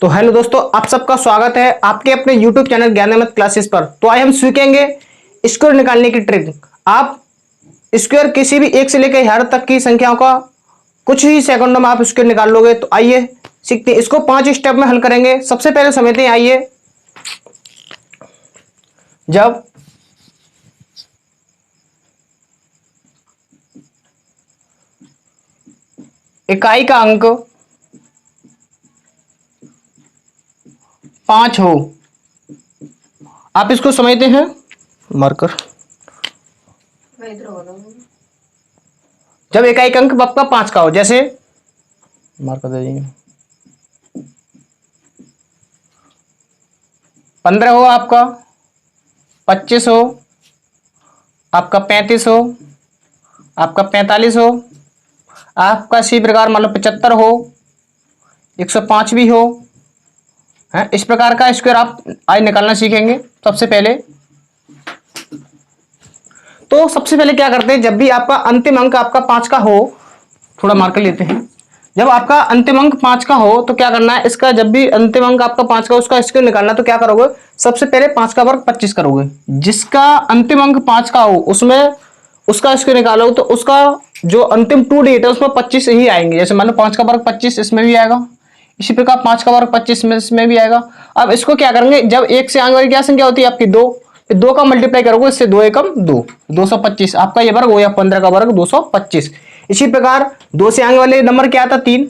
तो हेलो दोस्तों, आप सबका स्वागत है आपके अपने YouTube चैनल ज्ञान अहमद क्लासेस पर। तो आज हम सीखेंगे स्क्वायर निकालने की ट्रिक। आप स्क्वायर किसी भी एक से लेकर 1000 तक की संख्याओं का कुछ ही सेकंडों में आप स्क्वायर निकाल लोगे। तो आइए सीखते हैं, इसको 5 स्टेप में हल करेंगे। सबसे पहले समझते हैं। आइए, जब इकाई का अंक 5 हो, आप इसको समझते हैं मार्कर। जब इकाई का अंक आपका 5 का हो, जैसे मार्कर दे दीजिए, 15 हो, आपका 25 हो, आपका 35 हो, आपका 45 हो, आपका इसी प्रकार मान लो 75 हो, 105 भी हो है। इस प्रकार का स्क्वायर आप आज निकालना सीखेंगे। सबसे पहले क्या करते हैं, जब भी आपका अंतिम अंक आपका 5 का हो, थोड़ा मार्कर लेते हैं। जब आपका अंतिम अंक 5 का हो तो क्या करना है, इसका जब भी अंतिम अंक आपका 5 का उसका स्क्वायर निकालना, तो क्या करोगे, सबसे पहले 5 का वर्ग 25 करोगे। जिसका अंतिम अंक 5 का हो उसमें उसका स्क्वायर निकालोगे तो उसका जो अंतिम 2 डिजिट है उसमें 25 ही आएंगे। जैसे मान लो 5 का वर्ग 25 इसमें भी आएगा, इसी प्रकार 5 का वर्ग 25 में इसमें भी आएगा। अब इसको क्या करेंगे, जब 1 से आगे वाली क्या संख्या होती है आपकी 2, 2 का मल्टीप्लाई करोगे, इससे 2 एकम 2, 225 आपका ये वर्ग हो या 15 का वर्ग 225। इसी प्रकार 2 से आगे वाले नंबर क्या आता 3,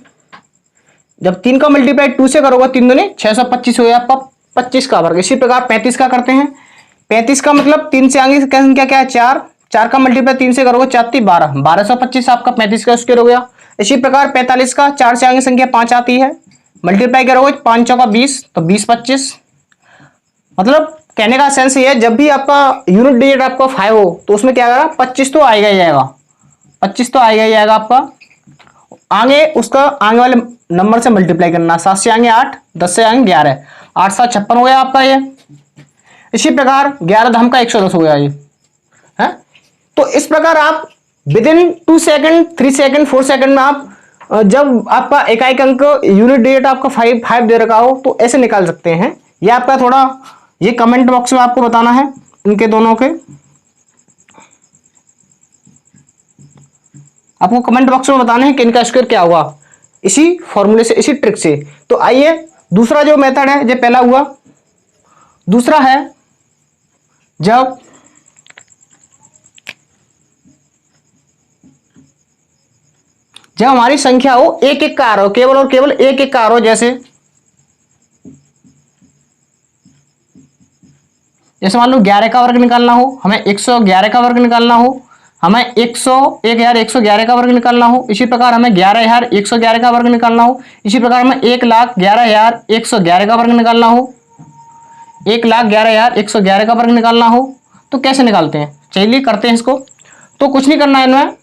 जब 3 का मल्टीप्लाई 2 से करोगे 3 दूनी 625 हो या आपका 25 का वर्ग। इसी प्रकार 35 का करते हैं। 35 का मतलब 3 से आगे की संख्या क्या है 4, 4 का मल्टीप्लाई 3 से करोगे 4 3 12, 1225 आपका 35 का स्क्वायर हो गया। इसी प्रकार 45 का 4 से आगे संख्या 5 आती है, मल्टीप्लाई करोगे 5 चौका 20 तो 20 25। मतलब कहने का सेंस ये है, जब भी आपका यूनिट डिजिट आपका 5 हो तो उसमें क्या आएगा 25 तो आएगा ही आएगा, 25 तो आएगा ही आएगा आपका। आगे उसका आगे वाले नंबर से मल्टीप्लाई करना, 7 से आगे 8, 10 से आगे 11, 8 7 56 हो गया आपका ये। इसी प्रकार 11 धाम का 110 हो गया ये है। तो इस प्रकार आप with in 2 second 3 second 4 second में आप जब आपका इकाई का अंक यूनिट डिजिट आपका 5 दे रखा हो तो ऐसे निकाल सकते हैं। ये आपका थोड़ा ये कमेंट बॉक्स में आपको बताना है इनके दोनों के, आपको कमेंट बॉक्स में बताना है कि इनका स्क्वायर क्या हुआ इसी फॉर्मूले से, इसी ट्रिक से। तो आइए दूसरा जो मेथड है, ये पहला हुआ। दूसरा है जब हमारी संख्या हो 1 1 का आ रहा हो, केवल और केवल 1 1 का आ रहा हो। जैसे मान लो 11 का वर्ग निकालना हो, हमें 111 का वर्ग निकालना हो, हमें 1,111 का वर्ग निकालना हो। इसी प्रकार हमें 11,111 का वर्ग निकालना हो। इसी प्रकार हमें 1,11,111 का वर्ग निकालना हो, 1,11,111 का वर्ग निकालना हो। तो कैसे निकालते हैं, चलिए करते हैं इसको। तो कुछ नहीं करना है इनमें,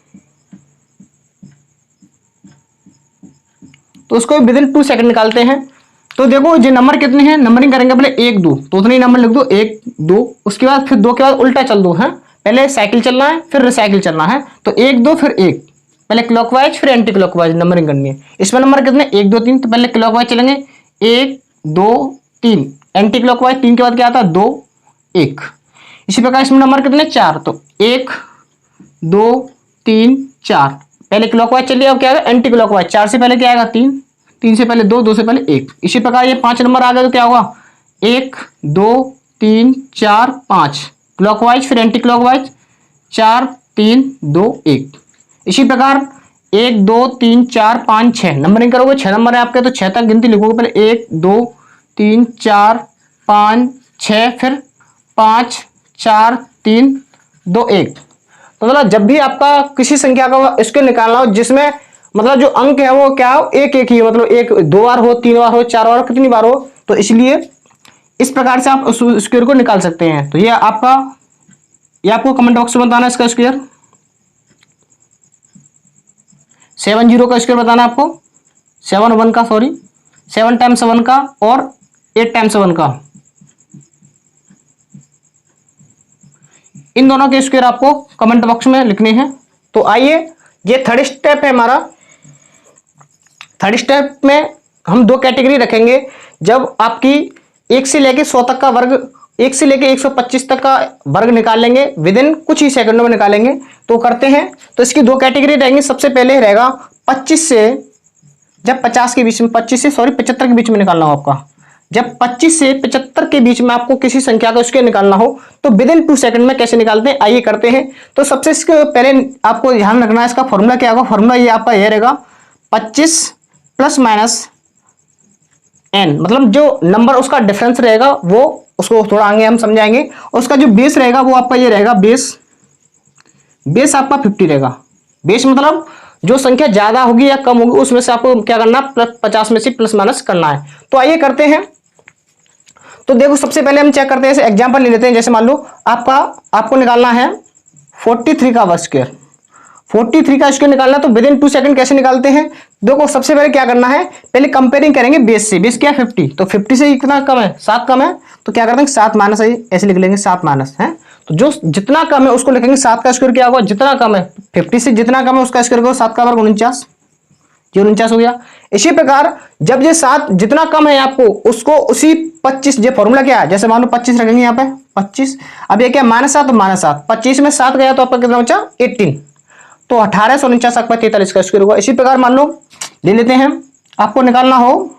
तो उसको विद इन 2 सेकंड निकालते हैं। तो देखो ये नंबर कितने हैं, नंबरिंग करेंगे पहले 1 2, तो उतने ही नंबर लिख दो 1 2, उसके बाद फिर 2 के बाद उल्टा चल दो है, पहले साइकिल चलना है फिर रिसाइकिल चलना है। तो 1 2 फिर 1, पहले क्लॉकवाइज फिर एंटी क्लॉकवाइज नंबरिंग करनी है। इसमें नंबर कितने 1 2 3, तो पहले क्लॉकवाइज चलेंगे 1 2 3, एंटी क्लॉकवाइज 3 के बाद क्या आता है 2 1। इसी प्रकार इसमें नंबर कितने 4, तो 1 2 3 4, पहले क्लॉकवाइज चलिए, अब क्या आएगा एंटी क्लॉकवाइज, 4 से पहले क्या आएगा 3, 3 से पहले 2, 2 से पहले 1। इसी प्रकार ये 5 नंबर आ गए तो क्या होगा 1 2 3 4 5, क्लॉकवाइज फिर एंटी क्लॉकवाइज 4 3 2 1। इसी प्रकार 1 2 3 4 5 6 नंबरिंग करोगे, 6 नंबर है आपके तो 6 तक गिनती लिखोगे, पहले 1 2 3 4 5 6, फिर 5 4 3 2 1। तो मतलब जब भी आपका किसी संख्या का स्क्वायर निकालना हो जिसमें मतलब जो अंक है वो क्या हो 1 1 ही, मतलब 1 2 बार हो 3 बार हो 4 बार हो कितनी बार हो, तो इसलिए इस प्रकार से आप उस स्क्वायर को निकाल सकते हैं। तो ये आपको कमेंट बॉक्स में बताना है इसका स्क्वायर। 7 0 का स्क्वायर बताना है आपको, 7 1 का, सॉरी 7 टाइम्स 1 का और 8 टाइम्स 1 का, इन दोनों के स्क्वायर आपको कमेंट बॉक्स में लिखने हैं। तो आइए ये थर्ड स्टेप है हमारा। थर्ड स्टेप में हम दो कैटेगरी रखेंगे। जब आपकी 1 से लेके 100 तक का वर्ग, 1 से लेके 125 तक का वर्ग निकाल लेंगे, विद इन कुछ ही सेकंडों में निकालेंगे। तो करते हैं, तो इसकी दो कैटेगरी रहेंगी। सबसे पहले रहेगा 25 से, जब 50 के बीच में, 25 से 75 के बीच में निकालना हो आपका। जब 25 से 75 के बीच में आपको किसी संख्या का उसके निकालना हो तो विद इन 2 सेकंड में कैसे निकालते हैं, आइए करते हैं। तो सबसे इसके पहले आपको ध्यान रखना है, इसका फॉर्मूला क्या होगा। फॉर्मूला ये आपका ये रहेगा 25 प्लस माइनस एन, मतलब जो नंबर उसका डिफरेंस रहेगा वो, उसको थोड़ा आगे हम समझाएंगे। उसका जो बेस रहेगा वो आपका ये रहेगा, बेस आपका 50 रहेगा। बेस मतलब जो संख्या ज्यादा होगी या कम होगी उसमें से आपको क्या करना, 50 में से प्लस माइनस करना है। तो आइए करते हैं। तो देखो सबसे पहले हम चेक करते हैं, एग्जांपल ले लेते हैं। जैसे मान लो आपको निकालना है 43 का वर्ग स्क्वायर, 43 का स्क्वायर निकालना। तो विद इन 2 सेकंड कैसे निकालते हैं, देखो सबसे पहले क्या करना है, पहले कंपेयरिंग करेंगे बेस से। बेस क्या है 50, तो 50 से कितना कम है, 7 कम है, तो क्या करते हैं 7 माइनस, ऐसे लिख लेंगे 7 माइनस है। तो जो जितना कम है उसको लिखेंगे 7 का स्क्वायर क्या होगा, जितना कम है 50 से जितना कम है उसका स्क्वायर होगा 7 का वर्ग 49, ये 49 हो गया। इसी प्रकार जब ये 7 जितना कम है आपको उसको उसी 25, ये फॉर्मूला क्या है, जैसे मान लो 25 रखेंगे यहाँ पे 25, अब ये क्या -7 तो -7, 25 में 7 गया तो आपका कितना बचा 18, तो 1849 आपका 43 का स्क्वायर होगा। इसी प्रकार मान लो ले लेते हैं, आपको निकालना हो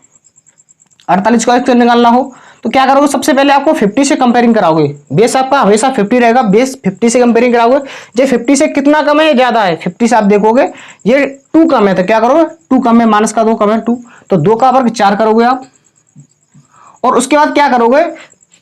48 का स्क्वायर निकालना हो तो क्या करोगे, सबसे पहले आपको 50 से कंपेयरिंग कराओगे। बेस आपका हमेशा 50 रहेगा, बेस 50 से कंपेयरिंग कराओगे। ये 50 से कितना कम है, ज्यादा है, 50 से आप देखोगे ये 2 कम है, तो क्या करोगे 2 कम है, माइनस का 2 कम है 2, तो 2 का वर्ग 4 करोगे आप। और उसके बाद क्या करोगे,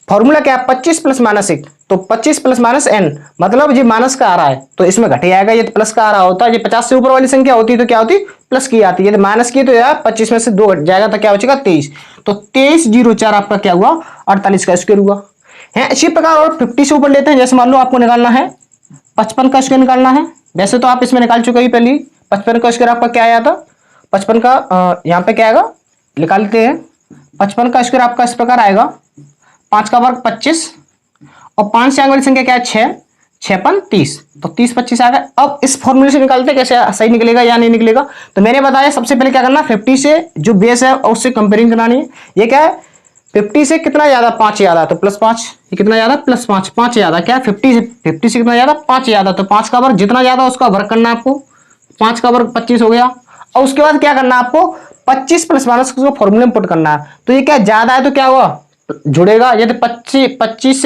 फॉर्मूला क्या है 25 प्लस माइनस 1, तो 25 प्लस माइनस एन, मतलब ये माइनस का आ रहा है तो इसमें घटे आएगा, ये प्लस का आ रहा होता है। ये 50 से ऊपर वाली संख्या होती है तो क्या होती, प्लस की आती है। यदि माइनस की तो यार 25 में से 2 घट जाएगा तो क्या बचेगा 23, तो 2304 आपका क्या हुआ 48 का स्क्वायर हुआ है। इसी प्रकार और 50 से ऊपर लेते हैं, जैसे मान लो आपको निकालना है 55 का स्क्वायर निकालना है। वैसे तो आप इसमें निकाल चुके ही पहले, 55 का स्क्वायर आपका क्या आया था, 55 का यहाँ पे क्या आएगा निकाल लेते हैं। 55 का स्क्वायर आपका इस प्रकार आएगा, 5 का वर्ग 25 और 5 से आगे वाली संख्या क्या है 6, 6 5 30, तो 30 25 आ गया। अब इस फॉर्मूले से निकालते हैं, कैसे सही निकलेगा या नहीं निकलेगा। तो मैंने बताया सबसे पहले क्या करना, 50 से जो बेस है और उससे कंपेयरिंग करानी है। ये क्या है 50 से कितना ज्यादा, 5 ज्यादा, तो +5, ये कितना ज्यादा +5, 5 ज्यादा क्या है 50 से कितना ज्यादा 5 ज्यादा, तो 5 का वर्ग जितना ज्यादा उसका वर्ग करना है आपको, 5 का वर्ग 25 हो गया। और उसके बाद क्या करना है आपको 25 प्लस माइनस को फॉर्मूले में पुट करना है। तो ये क्या ज्यादा है तो क्या हुआ जुड़ेगा, यदि 50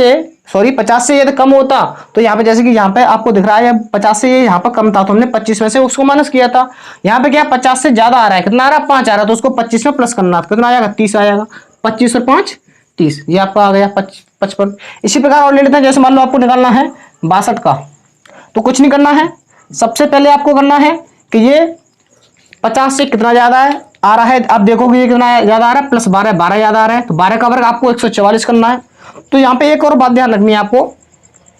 से यदि कम होता तो यहाँ पे जैसे कि यहाँ पे आपको दिख रहा है 50 से ये यहाँ पर कम था तो हमने 25 में से उसको माइनस किया था। यहाँ पे क्या 50 से ज्यादा आ रहा है, कितना आ रहा है 5 आ रहा है, तो उसको 25 में प्लस करना, कितना आएगा 30 आएगा, 25 और 5 30, ये आपका आ गया 55। इसी प्रकार और ले लेते हैं, जैसे मान लो आपको निकालना है 62 का, तो कुछ नहीं करना है, सबसे पहले आपको करना है कि ये 50 से कितना ज्यादा है आ रहा है, आप देखोगे ये कितना ज्यादा आ रहा है +12, 12 ज्यादा आ रहा है, तो 12 का वर्ग आपको 144 करना है। तो यहाँ पे एक और बात ध्यान रखनी है आपको,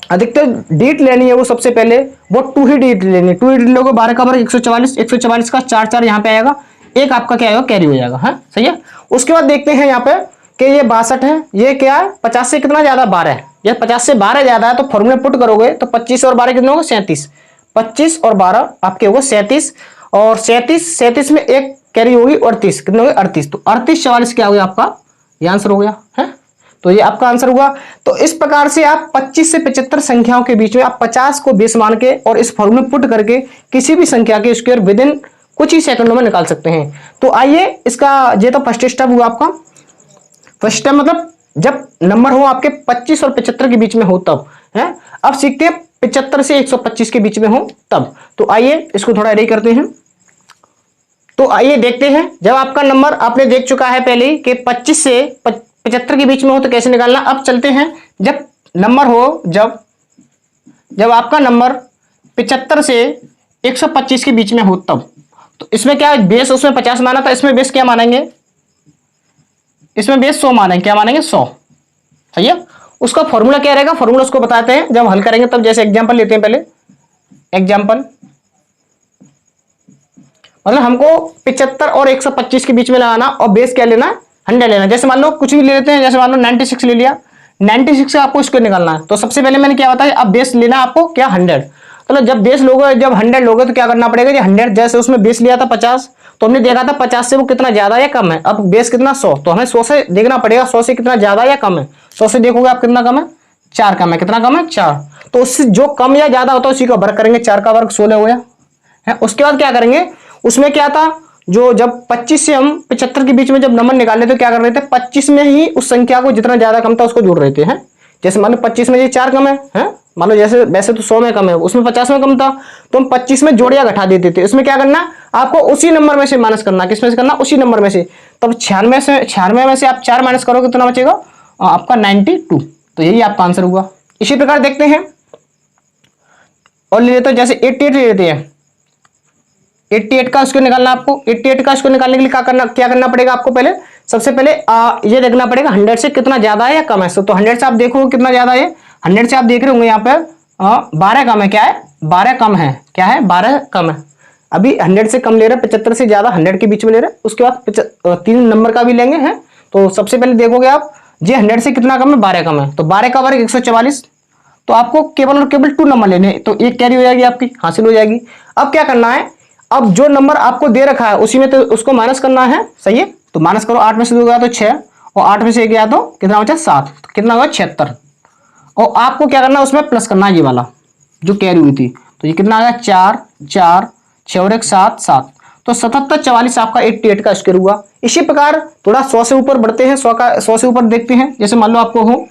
अधिकतर डिजिट लेनी है वो सबसे पहले वो 2 ही डिजिट लेनी है। 2 डिजिट लोगे 12 का वर्ग 144, 144 का 4 4 यहाँ पे आएगा, एक आपका क्या आएगा कैरी हो जाएगा, है सही है। उसके बाद देखते हैं यहाँ पे कि ये 62 है, ये क्या है 50 से कितना ज्यादा 12 है, ये 50 से 12 ज्यादा है, तो फॉर्मूले पुट करोगे तो 25 और 12 कितने होगा 37, 25 और 12 आपके होगा 37, और 37 में एक कैरी होगी 38, कितने हो गए 38, तो 38 44 क्या हो गया आपका, ये आंसर हो गया है। तो ये आपका आंसर हुआ। तो इस प्रकार से आप 25 से 75 संख्याओं के बीच में आप 50 को बेस मान के और इस फॉर्मूले पुट करके किसी भी संख्या के स्क्वायर विद इन कुछ ही सेकंडों में निकाल सकते हैं। तो आइए इसका ये तो फर्स्ट स्टेप हुआ आपका, फर्स्ट स्टेप मतलब जब नंबर हो आपके 25 और 75 के बीच में हो तब है। अब सीखते हैं 75 से 125 के बीच में हो तब। तो आइए इसको थोड़ा अरेंज करते हैं। तो आइए देखते हैं, जब आपका नंबर आपने देख चुका है पहले ही कि 25 से 75 के बीच में हो तो कैसे निकालना। अब चलते हैं जब नंबर हो, जब आपका नंबर 75 से 125 के बीच में हो तब। तो इसमें क्या बेस उसमें 50 माना था, इसमें बेस क्या मानेंगे, इसमें बेस 100 मानेंगे, क्या मानेंगे 100, सही है। उसका फॉर्मूला क्या रहेगा, फॉर्मूला उसको बताते हैं जब हल करेंगे तब। जैसे एग्जांपल लेते हैं, पहले एग्जांपल मतलब हमको 75 और 125 के बीच में लगाना और बेस क्या लेना 100 लेना। जैसे मान लो कुछ भी ले लेते हैं, जैसे मान लो 96 ले लिया, 96 से आपको स्क्वायर निकालना है। तो सबसे पहले मैंने क्या बताया, अब बेस लेना आपको क्या 100। तो जब बेस लोगे, जब 100 लोगे तो क्या करना पड़ेगा, 100 जैसे उसमें बेस लिया था 50 तो हमने देखा था 50 से वो कितना ज्यादा या कम है। अब बेस कितना 100, तो हमें 100 से देखना पड़ेगा 100 से कितना ज्यादा या कम है। 100 से देखोगे आप कितना कम है, 4 कम है। कितना कम है, 4। तो उससे जो कम या ज्यादा होता है उसी का वर्ग करेंगे। 4 का वर्ग 16 हुआ है। उसके बाद क्या करेंगे, उसमें क्या था, जो जब 25 से हम 75 के बीच में जब नंबर निकाले तो क्या कर रहे थे, 25 में ही उस संख्या को जितना ज्यादा कम था उसको जोड़ रहे थे हैं। जैसे मान लो 25 में ये 4 कम है, मान लो जैसे वैसे तो 100 में कम है, उसमें 50 में कम था, तो हम 25 में जोड़ या घटा देते थे। इसमें क्या करना, आपको उसी नंबर में से माइनस करना। किसमें से करना, उसी नंबर में से। तब 96 में से आप 4 माइनस करोगे कितना बचेगा, आपका 92। तो यही आपका आंसर हुआ। इसी प्रकार देखते हैं और ले लेते हैं, जैसे 88 ले लेते हैं। 88 का उसको निकालना आपको। 88 का उसको निकालने के लिए क्या करना पड़ेगा आपको, पहले सबसे पहले ये देखना पड़ेगा 100 से कितना ज्यादा है या कम है। तो 100 से आप देखो कितना ज्यादा है। 100 से आप देख रहे होंगे यहाँ पे 12 कम है। क्या है, 12 कम है। क्या है, 12 कम है। अभी 100 से कम ले रहे हैं, 75 से ज्यादा 100 के बीच में ले रहे हैं। उसके बाद 3 नंबर का भी लेंगे हैं। तो सबसे पहले देखोगे आप जी 100 से कितना कम है, 12 कम है। तो 12 का वर्ग 144। तो आपको केवल और केवल 2 नंबर लेने हैं, तो एक कैरी हो जाएगी आपकी, हासिल हो जाएगी। अब क्या करना है, अब जो नंबर आपको दे रखा है उसी में तो उसको माइनस करना है, सही है। तो माइनस करो, 8 में से 2 गया तो 6, और 8 में से 1 गया तो कितना बचा, 7। तो कितना हुआ, 76। और आपको क्या करना है, उसमें प्लस करना है ये वाला जो कैरी हुई थी। तो ये कितना आ गया, 4 4 6 और 1 7 7। तो 77 44 आपका 88 का स्क्वायर हुआ। इसी प्रकार थोड़ा 100 से ऊपर बढ़ते हैं, 100 से ऊपर देखते हैं। जैसे मान लो आपको हो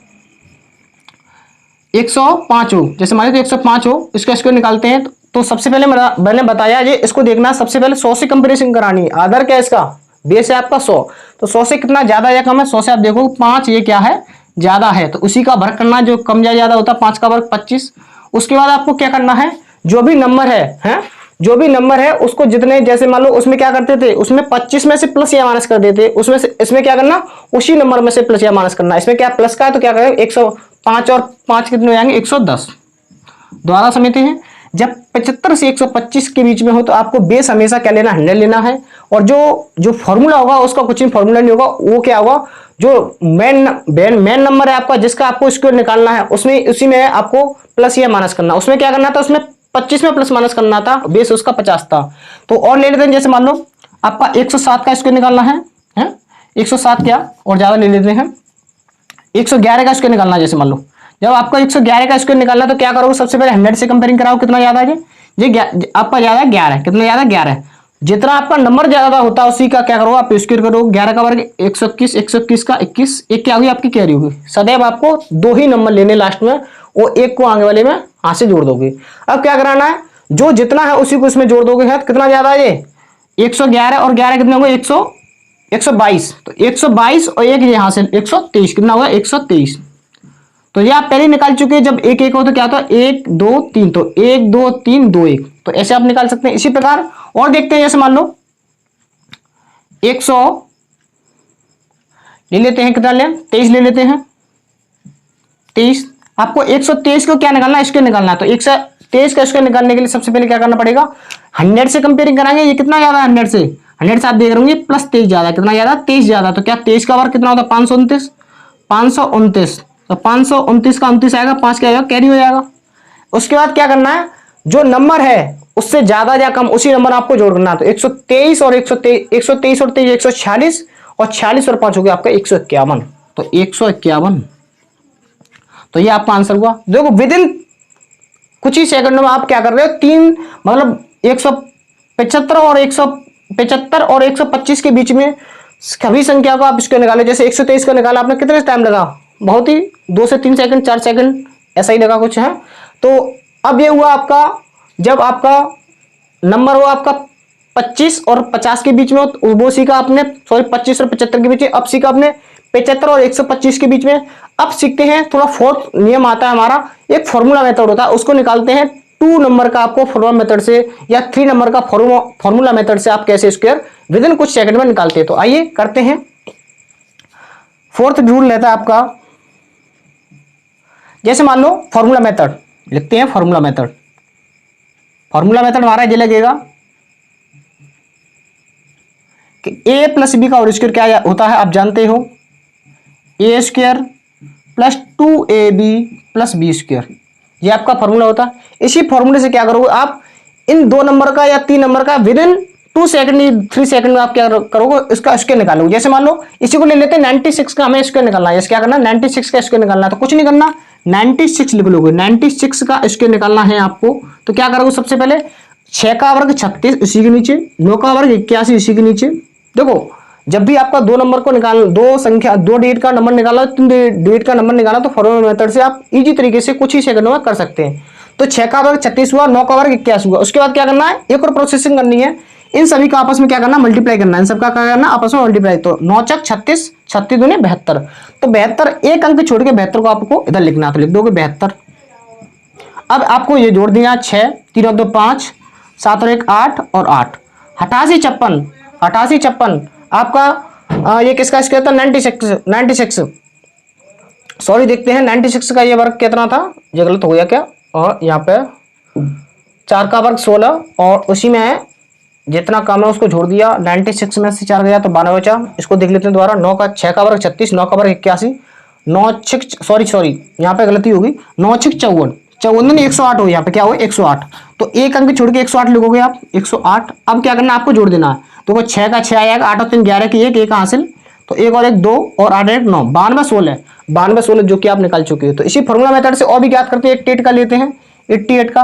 105 हो, जैसे मान लो 105 हो, इसका स्क्वायर निकालते हैं। तो सबसे पहले मैंने बताया ये इसको देखना, सबसे पहले 100 से कंपैरिजन करानी है। आधार क्या है इसका, बेस है आपका 100। तो 100 से कितना ज्यादा या कम है, 100 से आप देखो 5 ये क्या है, ज्यादा है। तो उसी का वर्ग करना, जो कम या ज्यादा होता है। 5 का वर्ग 25। उसके बाद आपको क्या करना है, जो भी नंबर है जो भी नंबर है उसको जितने, जैसे मान लो उसमें क्या करते थे, उसमें 25 में से प्लस या माइनस कर देते, उसमें से इसमें क्या करना, उसी नंबर में से प्लस या माइनस करना। इसमें क्या प्लस का है तो क्या करें, 105 और 5 कितने हो जाएंगे, 110। दोबारा समझते हैं, जब 75 से 125 के बीच में हो तो आपको बेस हमेशा क्या लेना, 100 लेना है। और जो फॉर्मूला होगा उसका कुछ भी फॉर्मूला नहीं होगा, वो क्या होगा, जो मेन नंबर है आपका जिसका आपको स्क्वायर निकालना है, उसमें उसी में आपको प्लस या माइनस करना। उसमें क्या करना था, उसमें 25 में प्लस माइनस करना था, बेस उसका 50 था। तो और ले लेते हैं, जैसे मान लो आपका 107 का स्क्वायर निकालना है 107 क्या और ज्यादा ले लेते हैं, 111 का स्क्वायर निकालना है। जैसे मान लो जब आपको 111 का स्क्वायर निकालना तो क्या करोगे, सबसे पहले 100 से कंपेयरिंग कराओ, कितना ज्यादा है ये आपका ज्यादा है 11। कितना ज्यादा, 11। जितना आपका नंबर ज्यादा होता है उसी का क्या करो, आप स्क्वायर करो। 11 का वर्ग 121, 121 का 21, एक क्या होगी आपकी कैरी होगी। सदैव आपको 2 ही नंबर लेने लास्ट में, वो एक को आगे वाले में हाथ से जोड़ दोगे। अब क्या कराना है, जो जितना है उसी को इसमें जोड़ दोगे। है कितना ज्यादा है ये 111, और 11 कितने होंगे 122। तो 122 और एक यहां से 123, कितना होगा 123। तो ये आप पहले निकाल चुके हैं। जब एक एक हो तो क्या होता है 1 2 3, तो 1 2 3 2 1, तो ऐसे आप निकाल सकते हैं। इसी प्रकार और देखते हैं, जैसे मान लो 100 ले लेते हैं, कितना ले 23 ले लेते हैं 23। आपको 123 को क्या निकालना है, इसके निकालना है। तो 123 का इसके निकालने के लिए सबसे पहले क्या करना पड़ेगा, 100 से कंपेयरिंग कराएंगे। ये कितना ज्यादा है 100 से आप देख रहे होंगे प्लस 23 ज्यादा, कितना ज्यादा 23 ज्यादा। तो क्या 23 का वर्ग कितना होता है 529, 529। तो 529 का 29 आएगा, 5 क्या आएगा कैरी हो जाएगा। उसके बाद क्या करना है, जो नंबर है उससे ज्यादा या कम उसी नंबर आपको जोड़ना है। तो 123 और 123 और 23 146, और 46 और 5 हो गया आपका 151। तो 151, तो ये आपका आंसर हुआ। देखो विद इन कुछ ही सेकंडों में आप क्या कर रहे हो, 3 मतलब 175 और 125 के बीच में सभी संख्या को आप इसको निकाले। जैसे 123 का निकाला आपने, कितने टाइम लगा, बहुत ही 2 से 3 सेकंड 4 सेकंड ऐसा ही लगा कुछ है। तो अब ये हुआ आपका, जब आपका नंबर हो आपका 25 और 50 के बीच में हो, वो सीखा आपने, सॉरी 25 और 75 के बीच में। अब सीखा आपने 75 और 125 के बीच में। अब सीखते हैं थोड़ा फोर्थ नियम आता है हमारा, एक फॉर्मूला मेथड होता है, उसको निकालते हैं। 2 नंबर का आपको फॉर्मूला मेथड से या 3 नंबर का फॉर्मूला मेथड से आप कैसे स्क्वायर विद इन कुछ सेकंड में निकालते हैं। तो आइए करते हैं। फोर्थ रूल रहता है आपका, जैसे मान लो फॉर्मूला मेथड लिखते हैं। फॉर्मूला मेथड हमारा ये लगेगा कि a प्लस बी का होल स्क्वायर क्या होता है, आप जानते हो, A square plus 2ab plus B square, ये आपका फॉर्मूला होता है। इसी फॉर्मूले से क्या करोगे आप, इन 2 नंबर का या 3 नंबर का विद इन 2 सेकंड 3 सेकंड में आप क्या करोगे, इसका स्क्वायर निकालोगे। जैसे मान लो इसी को ले लेते हैं 96 का हमें स्क्वायर निकालना है। क्या करना है, 96 का स्क्वायर निकालना है। तो कुछ नहीं करना, 96 लिख लोगे। 96 का स्क्वायर निकालना है आपको, तो क्या करोगे, सबसे पहले 6 का वर्ग 36 इसी के नीचे, 9 का वर्ग 81 इसी के नीचे। देखो जब भी आपका दो नंबर को निकाल, दो डिजिट का नंबर निकाला, 3 डिजिट का नंबर निकाला, तो फॉर्मूला मेथड से आप इजी तरीके से कुछ ही सेकंडों में कर सकते हैं। तो 6 का वर्ग 36 हुआ, 9 का वर्ग 81 हुआ। उसके बाद क्या करना है, एक और प्रोसेसिंग करनी है, इन सभी का आपस में क्या करना, मल्टीप्लाई करना है। इन सबका क्या करना, आपस में मल्टीप्लाई। तो 9 चक 36, 36 दूनी 72। तो 72, एक अंक छोड़ के 72 को आपको इधर लिखना है, तो लिख दोगे 72। अब आपको ये जोड़ दिया, 6 3 और 2 5, 7 और 1 8 और 8, 88 56, 88 56 आपका ये किसका स्क्वायर था, 96। सॉरी देखते हैं 96 का ये वर्ग कितना था, ये गलत हो गया क्या, और यहाँ पे 4 का वर्ग 16 और उसी में जितना कम है उसको जोड़ दिया। 96 में से 4 गया तो 92 बचा। इसको देख लेते हैं दोबारा, 6 का वर्ग 36, 9 का वर्ग 81, 9 6 सॉरी यहाँ पे गलती होगी, 9 6 54, 54 नहीं 108 हो, यहाँ पे क्या हो 108। तो एक अंक छोड़ के 108 लिखोगे आप, 108। अब क्या करना है, आपको जोड़ देना है। तो 6 का 6 आएगा, 8 और 3 11 की एक हासिल, तो 1 और 1 2 और 8 1 9, 92 16 जो कि आप निकाल चुके हो। तो इसी फॉर्मूला मेथड से और भी ज्ञात करते हैं, 88 का लेते हैं। 88 का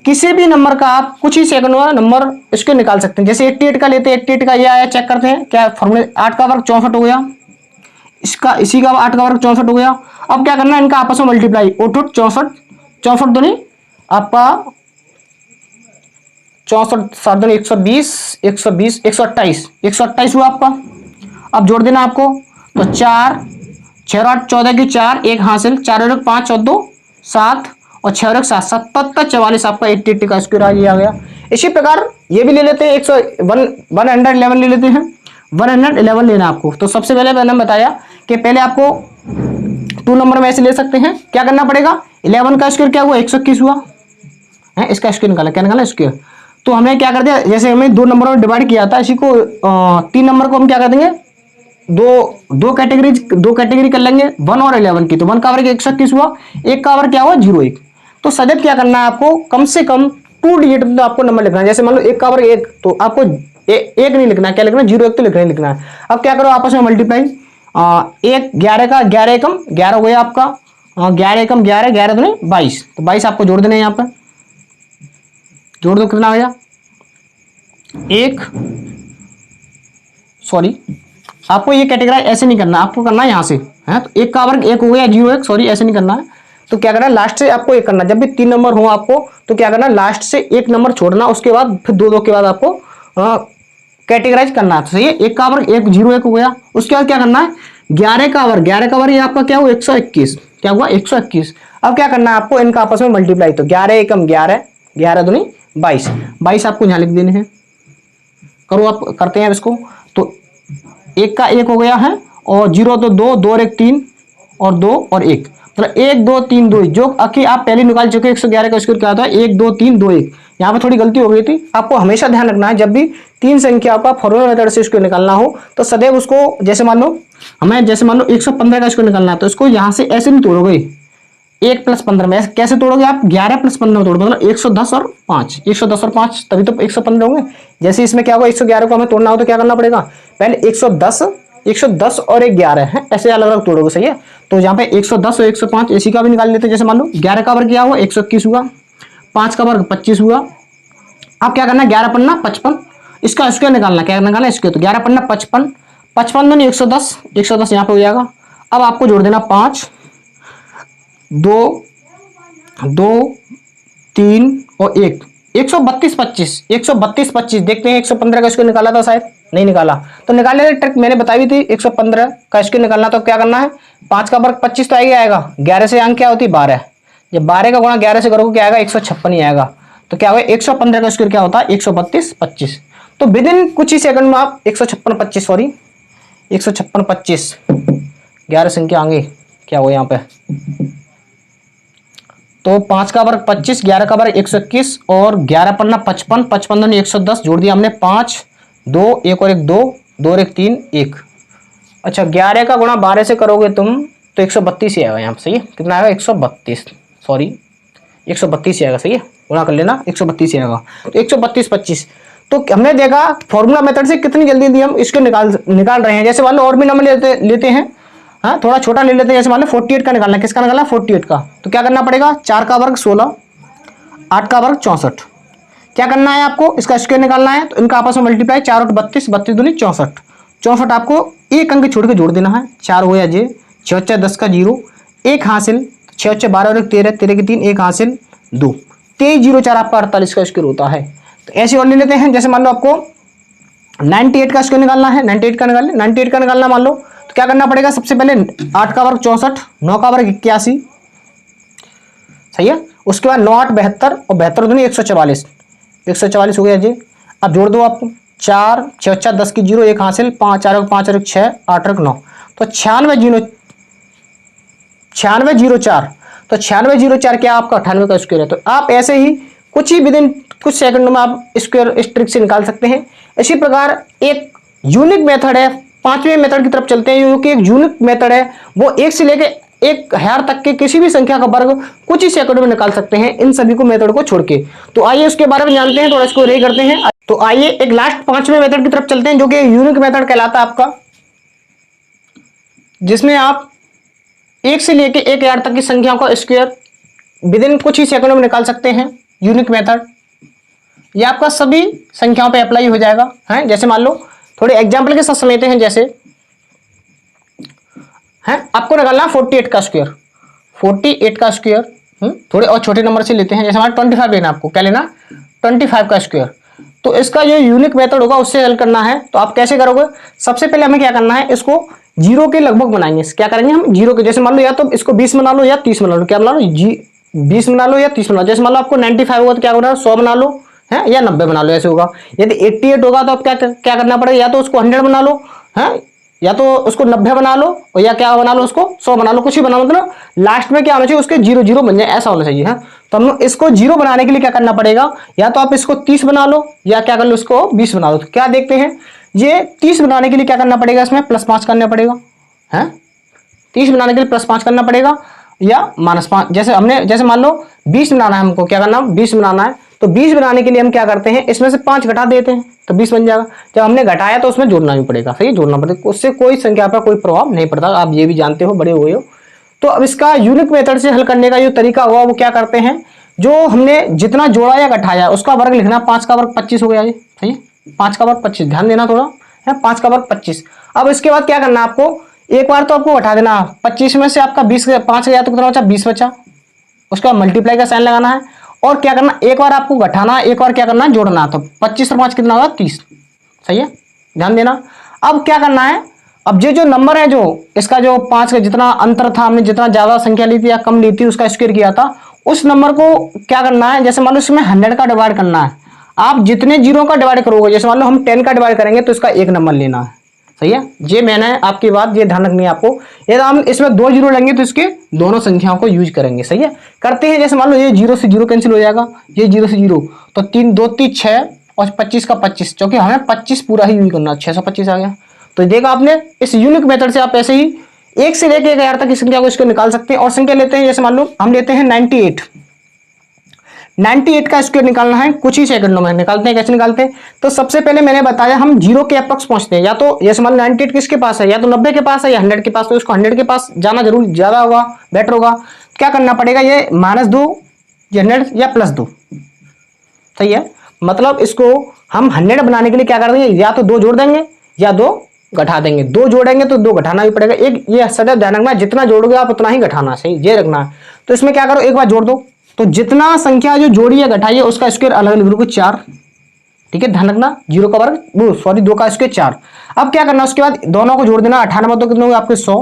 किसी भी नंबर का आप कुछ ही सेकंड में नंबर इसके निकाल सकते हैं। जैसे 88 का लेते हैं, 88 का ये आया, चेक करते हैं क्या फॉर्मूला, 8 का वर्ग 64 हो गया, इसका इसी का 8 का वर्ग 64 हो गया। अब क्या करना है, इनका आपस में मल्टीप्लाई, 8 64, 64 दूनी आपका 64 7 दूनी 120, 120 128, 128 हुआ आपका। अब जोड़ देना आपको, तो 4 6 और 8 14 की 4 एक हासिल, 4 और 1 5 और 2 7 और 6 और 1 7 77 44 आपका 88 का स्क्वायर ये आ गया। इसी प्रकार ये भी ले लेते हैं, 111 ले लेते हैं, 111 लेना आपको। तो सबसे पहले मैंने बताया कि पहले आपको 2 नंबर में ऐसे ले सकते हैं। क्या करना पड़ेगा, 11 का स्क्वायर क्या हुआ, 121 हुआ है, इसका स्क्वायर निकाला, क्या निकाला स्क्वायर। तो हमने क्या कर दिया, जैसे हमें 2 नंबरों में डिवाइड किया था, इसी को 3 नंबर को हम क्या कर देंगे, दो कैटेगरी कर लेंगे, 1 और 11 की। तो 1 का वर्ग 121 हुआ, 1 का वर्ग क्या हुआ 01। तो सदैव क्या करना है आपको, कम से कम 2 डिजिट में आपको नंबर लिखना है। जैसे मान लो 1 का वर्ग 1, तो आपको एक नहीं लिखना है, क्या लिखना है 01 तो लिखना है। अब क्या करो, आपस में मल्टीप्लाई, 1 11 का 11 एकम 11 हो गया आपका, 11 एकम 11, 11 दूनी 22, तो 22 आपको जोड़ देना है। यहाँ पर जोड़ दो, कितना आया, आपको ये कैटेगराइज ऐसे नहीं करना, आपको करना है यहाँ से, है तो 1 का वर्ग 1 हो गया, 01 सॉरी ऐसे नहीं करना है। तो क्या करना है, लास्ट से आपको 1 करना, जब भी 3 नंबर हो आपको, तो क्या करना है, लास्ट से 1 नंबर छोड़ना, उसके बाद फिर 2 के बाद आपको कैटेगराइज करना है। सही है, 1 का वर्ग 1 01 हो गया। उसके बाद क्या करना है, 11 का वर्ग ये आपका क्या हुआ 121, क्या हुआ 121। अब क्या करना है आपको, इनका आपस में मल्टीप्लाई, तो 11 एकम 11, 11 दूनी 22, 22 आपको यहाँ लिख देने हैं। करो आप, करते हैं इसको। तो 1 का 1 हो गया है, और 0 तो 2 2 और 1 3 और 2 और 1, मतलब 1 2 3 2, जो कि आप पहले निकाल चुके 111 का स्क्वायर क्या होता है 1 2 3 2 1। यहाँ पे थोड़ी गलती हो गई थी। आपको हमेशा ध्यान रखना है, जब भी 3 संख्या का फॉर्मूला मेथड से स्क्वायर निकालना हो, तो सदैव उसको, जैसे मान लो 115 का स्क्वायर निकालना है, तो इसको यहाँ से ऐसे नहीं तोड़ोगे 1 + 15 में, कैसे तोड़ोगे आप, 11 + 15 में तोड़ोगे, मतलब 110 और 5, 110 और 5 तभी तो 115 होंगे। जैसे इसमें क्या होगा, 111 को हमें तोड़ना हो तो क्या करना पड़ेगा, पहले 110 और 1 11 है, ऐसे अलग अलग तोड़ोगे। सही है, तो यहाँ पे 110 और 105 इसी का भी निकाल लेते हैं। जैसे मान लो 11 का वर्ग क्या हुआ 121 हुआ, 5 का वर्ग 25 हुआ। अब क्या करना है, 11 पन्ना 55, इसका स्क्वायर निकालना, क्या निकालना स्क्वायर, तो 11 पन्ना 55, 55 दूनी 110 यहाँ पे हो जाएगा। अब आपको जोड़ देना 5 2 2 3 और 1, 132 25, 132 25। देखते हैं 115 का स्क्वायर निकाला था, शायद नहीं निकाला, तो निकालने की ट्रिक मैंने बताई थी। 115 का स्क्वायर निकालना, तो क्या करना है, 5 का वर्ग 25 तो आएगा, 11 से अंक क्या होती है 12, जब 12 का गुणा 11 से करोगे क्या आएगा 156 ही आएगा। तो क्या होगा 115 का स्क्वायर क्या होता है 132 25। तो विद इन कुछ ही सेकंड में आप 156 25 11 संख्या आगे क्या हुआ यहाँ पे, तो 5 का वर्ग 25, 11 का वर्ग 121 और 11 पन्ना 55, 55 दूनी 110, जोड़ दिया हमने 5 2 1 और 1 2 2 और 1 3 1। अच्छा 11 का गुणा 12 से करोगे तुम तो 132 ही आएगा यहाँ पे। सही है, कितना आएगा 132, सॉरी 132 ही आएगा। सही है, गुणा कर लेना 132 ही आएगा। तो 132 25, तो हमने देखा फॉर्मूला मेथड से कितनी जल्दी हम इसको निकाल रहे हैं। जैसे मान लो और भी नंबर लेते हैं, हाँ थोड़ा छोटा ले लेते हैं। जैसे मान लो 48 का निकालना, किसका निकालना 48 का, तो क्या करना पड़ेगा 4 का वर्ग 16, 8 का वर्ग 64। क्या करना है आपको, इसका स्क्वायर निकालना है, तो इनका आपस में मल्टीप्लाई, 4 और 32, 32 दूनी 64, 64 आपको एक अंक छोड़ के जोड़ देना है, 4 हो या जे, 6 10 का 0, 1 हासिल, 6 12 और 13, 13 के 3, 1 हासिल 2, 23 0 4 आपका 48 का स्क्वायर होता है। तो ऐसे और ले लेते हैं। जैसे मान लो आपको 98 का स्क्वायर निकालना है, 98 का निकालना, 98 का निकालना मान लो, तो क्या करना पड़ेगा, सबसे पहले 8 का वर्ग 64, 9 का वर्ग 81, सही है। उसके बाद 9 8 72 और 72 दूनी 144, 144 हो गया जी। अब जोड़ दो आपको, 4 6 4 10 की 0, 1 हासिल, 5 4 5 और 6 8 और 9, तो 96 0 4, तो 96 0 4 क्या आपका 98 का स्क्वायर है। तो आप ऐसे ही कुछ ही विदिन कुछ सेकंडों में आप स्क्वायर इस ट्रिक से निकाल सकते हैं। इसी प्रकार एक यूनिक मेथड है, पांचवें मेथड की तरफ चलते हैं, जो कि एक यूनिक मेथड है। वो 1 से लेके 1000 तक के किसी भी संख्या का वर्ग कुछ ही सेकंडों में निकाल सकते हैं, इन सभी को मेथड को छोड़ के। तो आइए उसके बारे में जानते हैं, थोड़ा इसको रे करते हैं। तो आइए एक लास्ट पांचवें मेथड की तरफ चलते हैं, जो कि यूनिक मेथड कहलाता है आपका, जिसमें आप 1 से लेके 1000 तक की संख्या का स्क्वायर विदिन कुछ ही सेकंडों में निकाल सकते हैं। यूनिक मेथड ये आपका सभी संख्याओं पे अप्लाई हो जाएगा, है। जैसे मान लो थोड़े एग्जांपल के साथ समझते हैं। जैसे है आपको निकालना 48 का स्क्वायर, 48 का स्क्वायर थोड़े और छोटे नंबर से लेते हैं। जैसे हमारा 25 लेना, आपको क्या लेना 25 का स्क्वायर। तो इसका जो यूनिक मेथड होगा उससे हल करना है। तो आप कैसे करोगे, सबसे पहले हमें क्या करना है, इसको जीरो के लगभग बनाएंगे। क्या करेंगे हम जीरो के, जैसे मान लो या तो इसको 20 बना लो या 30 बना लो, क्या बना लो 20 बना लो या 30 बना लो। जैसे मान लो आपको 95 होगा तो क्या बना लो 100 बना लो, है, या 90 बना लो, ऐसे होगा। यदि 88 होगा तो आप क्या करना पड़ेगा, या तो उसको 100 बना लो, है, या तो उसको 90 बना लो, और या क्या बना लो उसको 100 बना लो, कुछ ही बना, मतलब लास्ट में क्या होना चाहिए उसके 0 0 बन जाए, ऐसा होना चाहिए, है। तो हम इसको 0 बनाने के लिए क्या करना पड़ेगा, या तो आप इसको 30 बना लो या क्या कर लो इसको 20 बना लो। तो क्या देखते हैं, ये 30 बनाने के लिए क्या करना पड़ेगा, इसमें +5 करना पड़ेगा, है। 30 बनाने के लिए +5 करना पड़ेगा या -5। जैसे मान लो 20 बनाना है हमको, क्या करना 20 बनाना है, तो 20 बनाने के लिए हम क्या करते हैं, इसमें से 5 घटा देते हैं तो 20 बन जाएगा। जब हमने घटाया तो उसमें जोड़ना भी पड़ेगा, सही, जोड़ना पड़ेगा, उससे कोई संख्या पर कोई प्रभाव नहीं पड़ता, आप ये भी जानते हो, बड़े हुए हो। तो अब इसका यूनिक मेथड से हल करने का जो तरीका हुआ वो क्या करते हैं, जो हमने जितना जोड़ा या घटाया उसका वर्ग लिखना, 5 का वर्ग 25 हो गया ये, सही है, 5 का वर्ग 25, ध्यान देना थोड़ा, है, 5 का वर्ग 25। अब इसके बाद क्या करना है आपको, एक बार तो आपको घटा देना, 25 में से आपका 5 गया तो कितना बचा, 20 बचा। उसका मल्टीप्लाई का साइन लगाना है, और क्या करना, एक बार आपको घटाना, एक बार क्या करना जोड़ना। तो 25 और 5 कितना होगा 30, सही है, ध्यान देना। अब क्या करना है, अब ये जो नंबर है, जो इसका जो 5 का जितना अंतर था, हमने जितना ज्यादा संख्या ली थी या कम ली थी उसका स्क्वायर किया था, उस नंबर को क्या करना है, जैसे मान लो इसमें 100 का डिवाइड करना है। आप जितने जीरो का डिवाइड करोगे, जैसे मान लो हम 10 का डिवाइड करेंगे तो इसका एक नंबर लेना है, सही है। ये मैंने आपकी बात ये ध्यान रखनी है आपको। यदि हम इसमें 2 जीरो लेंगे तो इसके दोनों संख्याओं को यूज करेंगे, सही है। करते हैं, जैसे मान लो ये 0 से 0 कैंसिल हो जाएगा, ये 0 से 0, तो 3 2 3 6 और 25 का 25, क्योंकि हमें 25 पूरा ही यूज करना, 625 आ गया। तो देखा आपने, इस यूनिक मेथड से आप ऐसे ही 1 से लेकर 1000 तक की संख्या को इसको निकाल सकते हैं। और संख्या लेते हैं, जैसे मान लो हम लेते हैं 98 का स्क्वायर निकालना है, कुछ ही सेकंडों में निकालते हैं। कैसे निकालते हैं, तो सबसे पहले मैंने बताया हम 0 के अप्रॉक्स पहुंचते हैं, या तो जैसे मान लो 98 किसके पास है, या तो 90 के पास है या 100 के पास, तो उसको 100 के पास जाना जरूर ज्यादा होगा, बेटर होगा। क्या करना पड़ेगा, ये -2 100 या +2, सही है। मतलब इसको हम 100 बनाने के लिए क्या कर देंगे, या तो 2 जोड़ देंगे या 2 घटा देंगे। 2 जोड़ेंगे तो 2 घटाना भी पड़ेगा। एक ये सदैव ध्यान रखना, जितना जोड़ोगे आप उतना ही घटाना, सही, ये रखना है। तो इसमें क्या करो, एक बार जोड़ दो, तो जितना संख्या जो जोड़ी है घटाई है उसका स्क्वायर अलग लिख लो, 4, ठीक है, ध्यान रखना। 0 का वर्ग 2 का स्क्वायर 4। अब क्या करना, उसके बाद दोनों को जोड़ देना, 98 तो कितने होंगे आपके 100,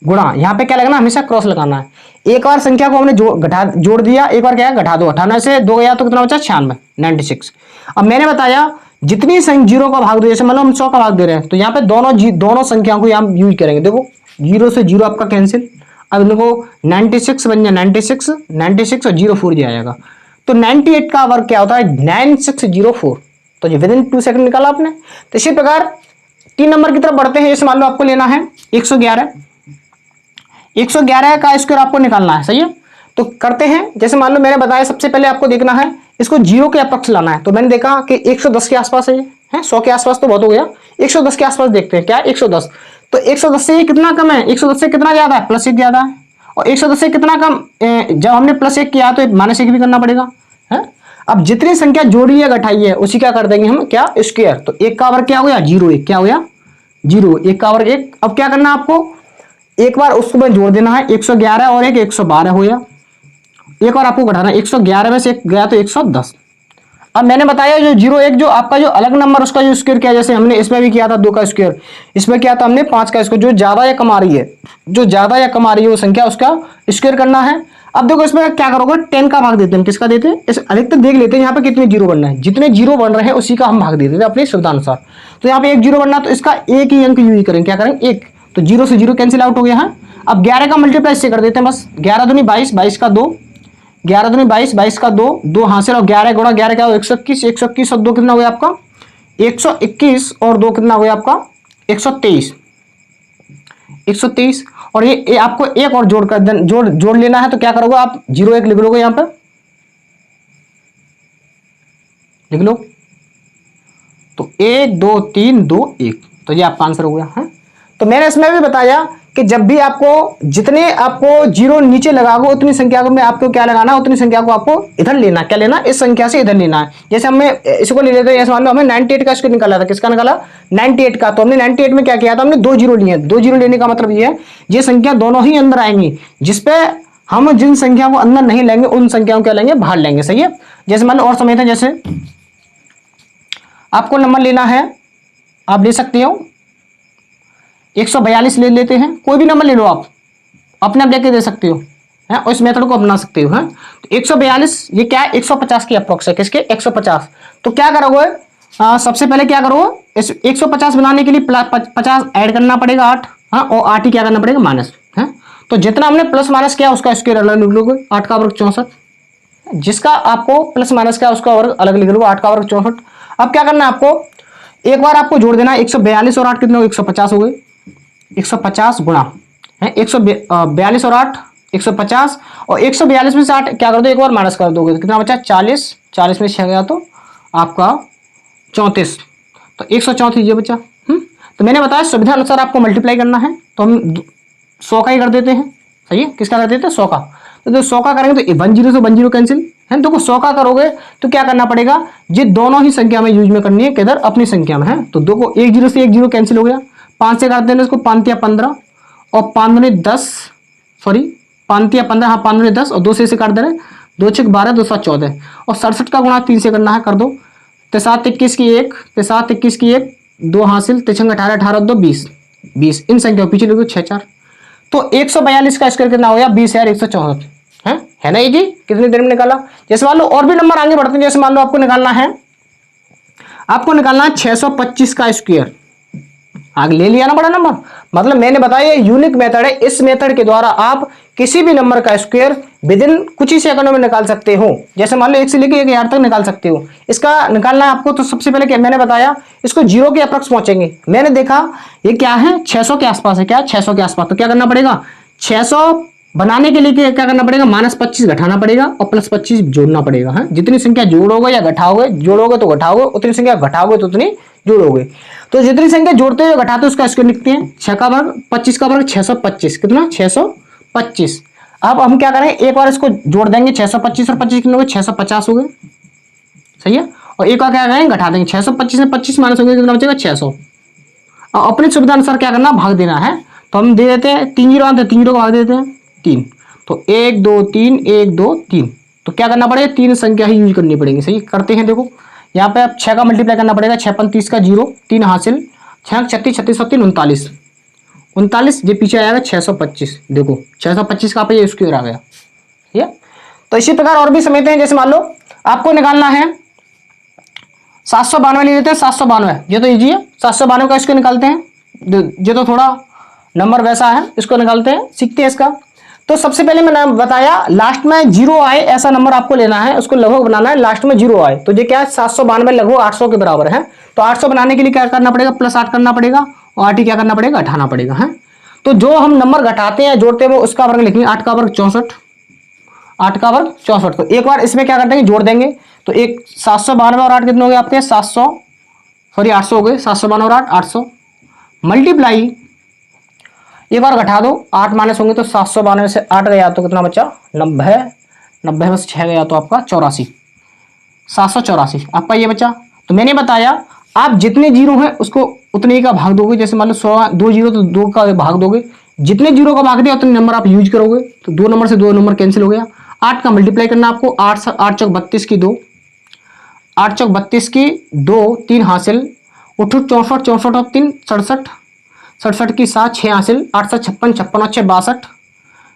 गुणा, यहाँ पे क्या लगना, हमेशा क्रॉस लगाना है। एक बार संख्या को हमने जोड़ दिया, एक बार क्या घटा दो, 98 से 2 गया तो कितना बचा 96। अब मैंने बताया जितनी 0 का भाग दो, जैसे मतलब हम 100 का भाग दे रहे हैं, तो यहाँ पे दोनों संख्याओं को यहाँ यूज करेंगे। देखो 0 से 0 आपका कैंसिल, अब देखो 96 बन जाए, 96 और 04 जी आएगा। तो 98 का वर्ग क्या होता है, 9604। तो ये विदिन 2 सेकंड निकाला आपने। तो इसी प्रकार 3 नंबर की तरफ बढ़ते हैं। जैसे मान लो आपको लेना है 111 का स्क्वायर आपको निकालना है, सही है। तो करते हैं, जैसे मान लो मैंने बताया सबसे पहले आपको देखना है इसको 0 के अप्रॉक्स लाना है। तो मैंने देखा कि 110 के आसपास है ये, है 100 के आसपास तो बहुत हो गया, 110 के आसपास देखते हैं क्या है 110। तो 110 से ये कितना कम है, 110 से कितना ज्यादा है, +1 ज्यादा है। और 110 से कितना कम, जब हमने +1 किया तो -1 भी करना पड़ेगा है। अब जितनी संख्या जोड़ी है घटाई है उसी क्या कर देंगे हम, क्या स्क्वायर। तो 1 का वर्ग क्या हो गया 0, 1 क्या हो गया 0, 1 का वर्ग 1। अब क्या करना है आपको, एक बार उसको में जोड़ देना है, 111 और एक 112 हो गया। एक और आपको घटाना, 111 में से एक गया तो 110। अब मैंने बताया जो 0 1 जो आपका जो अलग नंबर उसका जो स्क्वायर किया, जैसे हमने इसमें भी किया था 2 का स्क्वायर, इसमें किया था हमने 5 का स्क्वायर। जो ज्यादा या कम आ रही है, जो ज्यादा या कम आ रही है वो संख्या उसका स्क्वायर करना है। अब देखो इसमें क्या करोगे, 10 का भाग देते हैं, किसका देते हैं, इस अधिकतर देख लेते हैं यहाँ पे कितने 0 बनना है, जितने 0 बन रहे हैं उसी का हम भाग देते हैं अपनी सुविधा अनुसार। तो यहाँ पे 1 0 बनना तो इसका एक ही अंक यूज करेंगे, क्या करेंगे 1। तो 0 से 0 कैंसिल आउट हो गया है। अब 11 का मल्टीप्लाई इससे कर देते हैं बस, 11 दूनी 22, 22 का 2, 11 दूनी 22, 22 का 2, 2 हासिल और 11 गुणा 11 क्या हो 121, 121 और 2 कितना हो गया आपका 121 और 2 कितना हो गया आपका 123, 123। और ये आपको एक और जोड़ कर जोड़ लेना है। तो क्या करोगे आप 0 1 लिख लोगे, यहां पर लिख लो। तो 1 2 3 2 1, तो ये आपका आंसर हो गया है। तो मैंने इसमें भी बताया कि जब भी आपको जितने आपको 0 नीचे लगाओगे उतनी संख्या को में आपको क्या लगाना है, उतनी संख्या को आपको इधर लेना, क्या लेना, इस संख्या से इधर लेना है। जैसे हमें इसको ले लेते हैं, जैसे मान लो हमें 98 का इसको निकाला था, किसका निकाला 98 का। तो हमने 98 में क्या किया था, हमने 2 0 लिए। 2 0 लेने का मतलब ये है ये संख्या दोनों ही अंदर आएंगी, जिसपे हम जिन संख्या को अंदर नहीं लेंगे उन संख्याओं क्या लेंगे, बाहर लेंगे, सही है। जैसे मान लो और समझते हैं, जैसे आपको नंबर लेना है, आप ले सकते हो 142 ले लेते हैं, कोई भी नंबर ले लो आप अपने आप लेके दे सकते हो है, और इस मेथड को अपना सकते हो है। तो 142 ये क्या है 150 की अप्रोक्स है, किसके 150। तो क्या करोगे, सबसे पहले क्या करोगे, इस 150 बनाने के लिए 50 ऐड करना पड़ेगा 8, हाँ, और 8 ही क्या करना पड़ेगा माइनस है। तो जितना हमने प्लस माइनस किया उसका स्क्वायर अलग लिख लोगे, 8 का वर्ग 64, जिसका आपको प्लस माइनस किया उसका वर्ग अलग लिख लोगे, 8 का वर्ग 64। अब क्या करना है आपको, एक बार आपको जोड़ देना, 142 और 8 कितने हो 150 हो गए, 150 गुणा है 142 और 8 150, और 142 में से 8 क्या कर दो एक बार माइनस कर दोगे तो कितना बचा 40, 40 में 6 गया तो आपका 34, तो 134 ये बचा। तो मैंने बताया सुविधा अनुसार आपको मल्टीप्लाई करना है, तो हम 100 का ही कर देते हैं, सही है, किसका कर देते हैं 100 का। तो 100 का करेंगे तो 1 0 से 1 0 कैंसिल है। देखो 100 का करोगे तो क्या करना पड़ेगा, ये दोनों ही संख्या में यूज में करनी है, किधर अपनी संख्या में है। तो देखो 1 0 से 1 0 कैंसिल हो गया, 5 से काट देना इसको, 5 या 15 और 5 दूनी 10, सॉरी 5 या 15, हाँ 5 दूनी 10 और 2 से काट दे रहे, 2 6 12 2 7 14 और 67 का गुणा 3 से करना है, कर दो। 7 21 की 1, 7 21 की 1, 2 हासिल, 3 18 18 2 20, 20 इन संख्या पीछे लिखो 6 4। तो 142 का स्क्वायर कितना हो गया 20,164 है ना। ये जी कितनी देर में निकाला। जैसे मान लो और भी नंबर आगे बढ़ते हैं, जैसे मान लो आपको निकालना है 625 का स्क्वायर, आगे ले लिया ना बड़ा नंबर। मतलब मैंने बताया ये यूनिक मेथड है, इस मेथड के द्वारा आप किसी भी नंबर का स्क्वायर विद इन कुछ ही सेकंडों में निकाल सकते हो। जैसे मान लो 1 से लेकर 1000 तक निकाल सकते हो। इसका निकालना है आपको, तो सबसे पहले क्या मैंने बताया, इसको 0 के अप्रॉक्स पहुंचेंगे। मैंने देखा ये क्या है 600 के आसपास है, क्या 600 के आसपास। तो क्या करना पड़ेगा, 600 बनाने के लिए क्या करना पड़ेगा, -25 घटाना पड़ेगा और +25 जोड़ना पड़ेगा है। जितनी संख्या जोड़ोगे या घटाओगे, जोड़ोगे तो घटाओगे, उतनी संख्या घटाओगे तो उतनी जोड़ोगे। तो जितनी संख्या जोड़ते हुए घटाते उसका स्क्वायर लिखते हैं। 6 का वर्ग 25 का वर्ग 625, कितना 625। अब हम क्या करें, एक बार इसको जोड़ देंगे 625 और 25 कितने हो गए 650 हो गए, सही है। और एक बार क्या करेंगे घटा देंगे, 625 में 25 माइनस हो गए कितना बचेगा 600। और अपनी सुविधा अनुसार क्या करना भाग देना है, तो हम दे देते हैं 3 0 आते हैं, 3 0 का भाग देते हैं 3। तो 1 2 3 1 2 3, तो क्या करना पड़ेगा 3 संख्या ही यूज करनी पड़ेगी, सही करते हैं। देखो यहाँ पे आप 6 का मल्टीप्लाई करना पड़ेगा, 6 35 का 0, 3 हासिल, 6 36 36 और 3 39, 39 ये पीछे आएगा 625। देखो 625 का पे ये स्क्वायर आ गया, ठीक है। तो इसी प्रकार और भी समझते हैं, जैसे मान लो आपको निकालना है 792 ले लेते हैं, 792 ये तो इजी है, 792 का इसको निकालते हैं। ये तो थोड़ा नंबर वैसा है, इसको निकालते हैं, सीखते हैं इसका। तो सबसे पहले मैंने बताया लास्ट में 0 आए ऐसा नंबर आपको लेना है, उसको लगभग बनाना है, लास्ट में 0 आए। तो ये क्या है 792 लगभग 800 के बराबर है। तो 800 बनाने के लिए क्या करना पड़ेगा, +8 करना पड़ेगा और 8 ही क्या करना पड़ेगा घटाना पड़ेगा है। तो जो हम नंबर घटाते हैं जोड़ते हैं वो उसका वर्ग लिखेंगे, 8 का वर्ग 64, 8 का वर्ग 64। तो एक बार इसमें क्या कर देंगे जोड़ देंगे, तो एक 792 और 8 कितने हो गए आपके 800 हो गए, 792 और 8 800 मल्टीप्लाई, एक बार घटा दो 8 माइनस होंगे तो 792 से 8 गया तो कितना बचा 90, 90 में से 6 गया तो आपका 84, 784 आपका ये बचा। तो मैंने बताया आप जितने जीरो हैं उसको उतने ही का भाग दोगे, जैसे मान लो 16 2 जीरो तो 2 का भाग दोगे, जितने जीरो का भाग दिया उतने नंबर आप यूज करोगे, तो 2 नंबर से 2 नंबर कैंसिल हो गया। 8 का मल्टीप्लाई करना आपको, 8 8 चौक 32 की 2, 8 चौक 32 की 2 3 हासिल, 8 64 64 और 3 67, 67 की 7 6 हासिल, 8 56 56 और 6 62,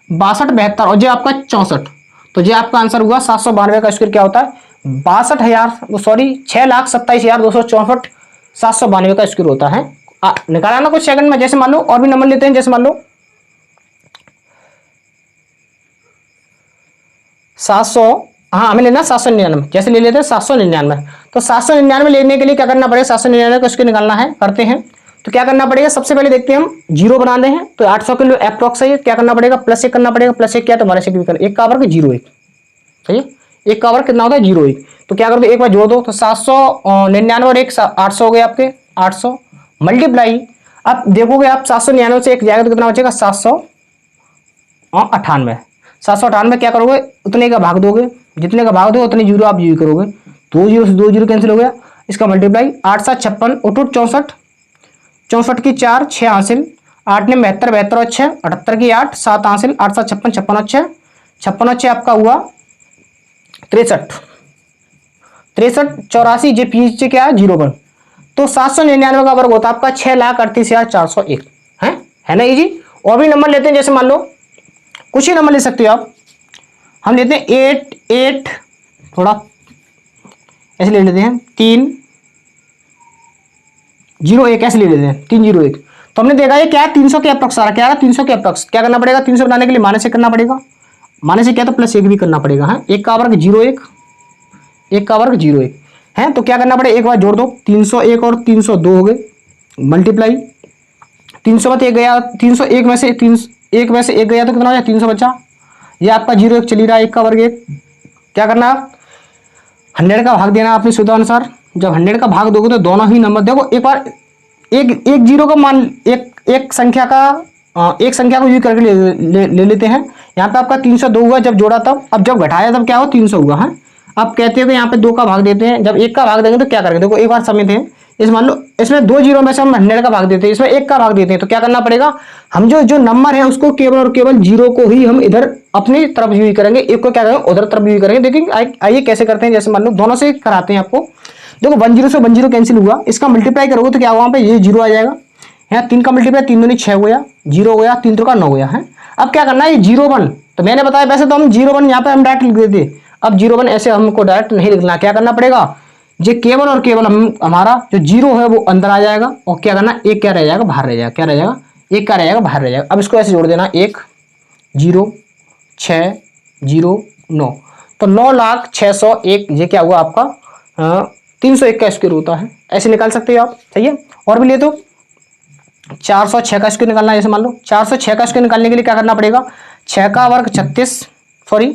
62 72 और जो आपका 64, तो ये आपका आंसर हुआ 792 का स्क्वायर क्या होता है 62,000 सॉरी 6,27,264 792 का स्क्वायर होता है। निकाला ना कुछ सेकंड में। जैसे मान लो और भी नंबर लेते हैं, जैसे मान लो 700, हाँ हमें लेना 799, जैसे ले लेते हैं 799। तो 799 लेने के लिए क्या करना पड़ेगा, 799 का स्क्वायर निकालना है, करते हैं। तो क्या करना पड़ेगा, सबसे पहले देखते हैं हम जीरो बनाते हैं, तो 800 के लिए अप्रॉक्स है, क्या करना पड़ेगा +1 करना पड़ेगा, +1 क्या तो -1 भी करना, 1 का वर्ग 0 1, सही है 1 का वर्ग कितना होता है 0 1, तो क्या कर दो एक बार जोड़ दो, तो 799 और 1 800 हो गए आपके 800 मल्टीप्लाई, अब देखोगे आप 799 से 1 जाएगा तो कितना बचेगा 798, 798 क्या करोगे उतने का भाग दोगे, जितने का भाग दोगे उतने जीरो आप यूज करोगे, 2 जीरो से 2 जीरो कैंसिल हो गया, इसका मल्टीप्लाई 8 7 56 8 64 64 की 4 6 हासिल, 8 ने 72 72 और 6 78 की 8 7 हासिल, 8 7 56 56 और 6 56 और 6 आपका हुआ 63 63 84 जे पीछे क्या है 01, तो 799 का वर्ग होता है आपका 6,38,401 है ना इजी। और भी नंबर लेते हैं, जैसे मान लो कुछ ही नंबर ले सकते हो आप, हम लेते हैं 8 8 थोड़ा ऐसे ले लेते हैं 3 0 1 ऐसे ले लेते हैं 3 0 1, तो हमने देखा ये क्या है 300 के अप्रॉक्स आ रहा, क्या है 300 के अप्रॉक्स, क्या करना पड़ेगा 300 बनाने के लिए -1 करना पड़ेगा, -1 क्या तो +1 भी करना पड़ेगा है, 1 का वर्ग 0 1 1 का वर्ग 0 1 है, तो क्या करना पड़ेगा एक बार जोड़ दो 301 और 302 हो गए मल्टीप्लाई, 300 में 1 गया 301 में से 1 में से 1 गया तो कितना हो गया 300 बचा, ये आपका 0 1 चली रहा है 1 का वर्ग 1, क्या करना 100 का भाग देना अपनी सुविधा अनुसार, जब 100 का भाग दोगे तो दोनों ही नंबर देखो एक बार एक जीरो का मान एक संख्या को यूज करके ले लेते हैं, यहाँ पे आपका 302 हुआ जब जोड़ा तब, अब जब घटाया तब क्या हो 300 हुआ है। अब कहते हो कि यहाँ पे 2 का भाग देते हैं, जब 1 का भाग देंगे तो क्या करेंगे, देखो एक बार समझते हैं, इस मान लो इसमें 2 जीरो में से हम 100 का भाग देते हैं, इसमें 1 का भाग देते हैं, तो क्या करना पड़ेगा हम जो नंबर है उसको केवल और केवल जीरो को ही हम इधर अपनी तरफ यूज करेंगे, 1 को क्या करेंगे उधर तरफ यूज करेंगे। देखिए आइए कैसे करते हैं, जैसे मान लो दोनों से कराते हैं आपको, देखो 1 0 से 1 0 कैंसिल हुआ, इसका मल्टीप्लाई करोगे तो क्या हुआ पे ये 0 आ जाएगा, यहाँ 3 का मल्टीप्लाई 3 दूनी 6 हो गया, 0 हो गया, 3 का 9 हो गया है। अब क्या करना है ये 0 1, तो मैंने बताया वैसे तो हम 0 1 यहाँ पे हम डायरेक्ट लिख देते, अब 0 1 ऐसे हमको डायरेक्ट नहीं लिखना, क्या करना पड़ेगा ये केवल और केवल हम हमारा जो 0 है वो अंदर आ जाएगा, और क्या करना 1 क्या रह जाएगा बाहर रह जाएगा, क्या रह जाएगा 1 क्या रह जाएगा बाहर रह जाएगा। अब इसको ऐसे जोड़ देना 1 0 6 0 9, तो 9,06,001 ये क्या हुआ आपका 301 का स्क्वायर होता है, ऐसे निकाल सकते हो आप, सही है। और भी ले तो 406 का स्क्वायर निकालना है, जैसे मान लो 406 का स्क्वायर निकालने के लिए क्या करना पड़ेगा 6 का वर्ग 36 सॉरी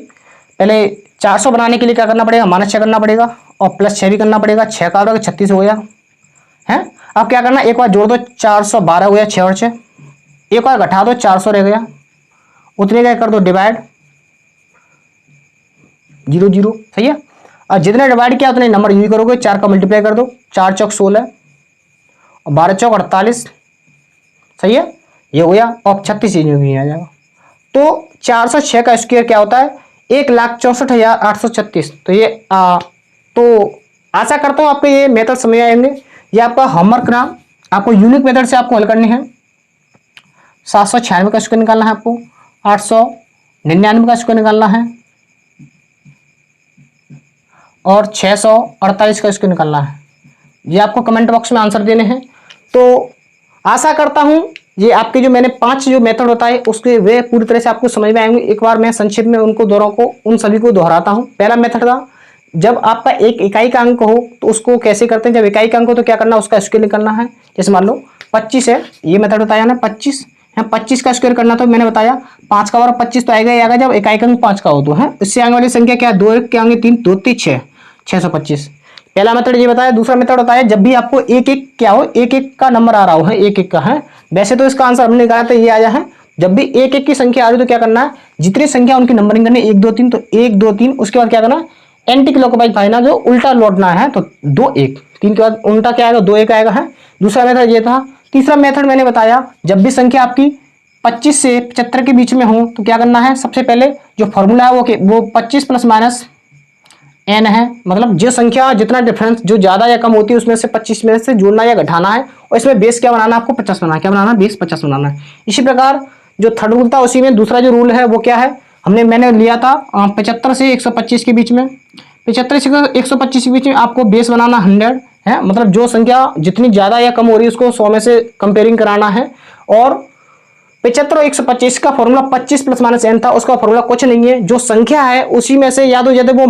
पहले 400 बनाने के लिए क्या करना पड़ेगा -6 करना पड़ेगा और +6 भी करना पड़ेगा, 6 का वर्ग 36 हो गया है। अब क्या करना एक बार जोड़ दो 412 हो गया 6 और 6, एक बार घटा दो 400 रह गया, उतने का कर दो डिवाइड 0 0, सही है। और जितने डिवाइड किया उतने नंबर यूज करोगे, 4 का मल्टीप्लाई कर दो 4 चौक 16 और 12 चौक 48, सही है ये हो गया, और 36 नहीं आ जाएगा। तो 406 का स्क्वायर क्या होता है 1,64,836। तो ये तो आशा करता हूँ आपको ये मेथड समझ आएंगे, ये आपका होमवर्क रहा, आपको यूनिक मेथड से आपको हल करनी है। 796 का स्क्वायर निकालना है आपको, 899 का स्क्वायर निकालना है और 648 का स्क्वायर निकालना है। ये आपको कमेंट बॉक्स में आंसर देने हैं। तो आशा करता हूं ये आपके जो मैंने 5 जो मेथड बताए उसके वे पूरी तरह से आपको समझ में आएंगे। एक बार मैं संक्षिप्त में उनको दोनों को उन सभी को दोहराता हूं। पहला मेथड था जब आपका एक इकाई का अंक हो तो उसको कैसे करते हैं, जब इकाई का अंक हो तो क्या करना उसका स्क्वायर निकालना है। जैसे मान लो 25 है, ये मेथड बताया ना 25 है, 25 का स्क्वायर करना तो मैंने बताया 5 का वर्ग 25 तो आएगा ही आएगा जब इकाई का अंक 5 का हो तो है। इससे आगे वाली संख्या क्या है 2 1 के आगे 3 2 3 6 625। पहला मेथड ये बताया। दूसरा मेथड बताया जब भी आपको एक एक क्या हो, एक एक का नंबर आ रहा हो, है एक एक का है। वैसे तो इसका आंसर हमने निकाला था ये आया है। जब भी एक एक की संख्या आ रही तो क्या करना है, जितनी संख्या उनकी नंबरिंग करनी 1 2 3, तो 1 2 3, उसके बाद क्या करना, एंटी क्लॉकवाइज भागना, जो उल्टा लौटना है, तो 2 1 3 के बाद उल्टा क्या आएगा, 2 1 आएगा है। दूसरा मेथड ये था। तीसरा मेथड मैंने बताया जब भी संख्या आपकी 25 से 75 के बीच में हो तो क्या करना है, सबसे पहले जो फॉर्मूला है वो 25 प्लस माइनस एन है। मतलब जो संख्या जितना डिफरेंस जो ज्यादा या कम होती है उसमें से 25 में से जोड़ना या घटाना है, और इसमें बेस क्या बनाना है, आपको 50 बनाना है। क्या बनाना है, बेस 50 बनाना है। इसी प्रकार जो थर्ड रूल था उसी में दूसरा जो रूल है वो क्या है, मैंने लिया था 75 से 125 के बीच में। 75 से 125 के बीच में आपको बेस बनाना 100 है। मतलब जो संख्या जितनी ज्यादा या कम हो रही है उसको 100 में से कंपेयरिंग कराना है। और 75 और 125 का फॉर्मूला 25 प्लस माइनस एन था, उसका फॉर्मूला कुछ नहीं है, जो संख्या है उसी में से या तो यदि वो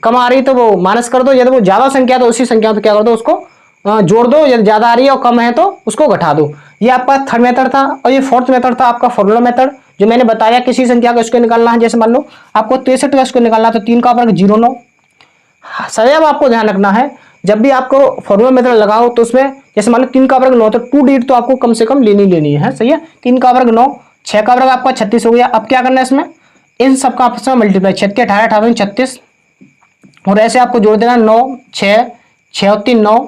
कम आ रही तो वो माइनस कर दो, यदि वो ज्यादा संख्या तो उसी संख्या तो क्या कर दो, उसको जोड़ दो, यदि ज्यादा आ रही है और कम है तो उसको घटा दो। ये आपका थर्ड मेथड था। और ये फोर्थ मेथड था आपका फॉर्मूला मेथड, जो मैंने बताया किसी संख्या का स्क्वायर निकालना है। जैसे मान लो आपको 63 का स्क्वायर निकालना है तो 3 का वर्ग 09। सदैव आपको ध्यान रखना है जब भी आपको फॉर्मूला मेथड लगाओ तो उसमें जैसे मान लो 3 का वर्ग 9, तो 2 डिजिट तो आपको कम से कम लेनी है। सही है, 3 का वर्ग 9, 6 का वर्ग आपका 36 हो गया। अब क्या करना है इसमें, इन सब का आपस में मल्टीप्लाई, 6 के 18 18 36, और ऐसे आपको जोड़ देना 9 6 6 और 3 9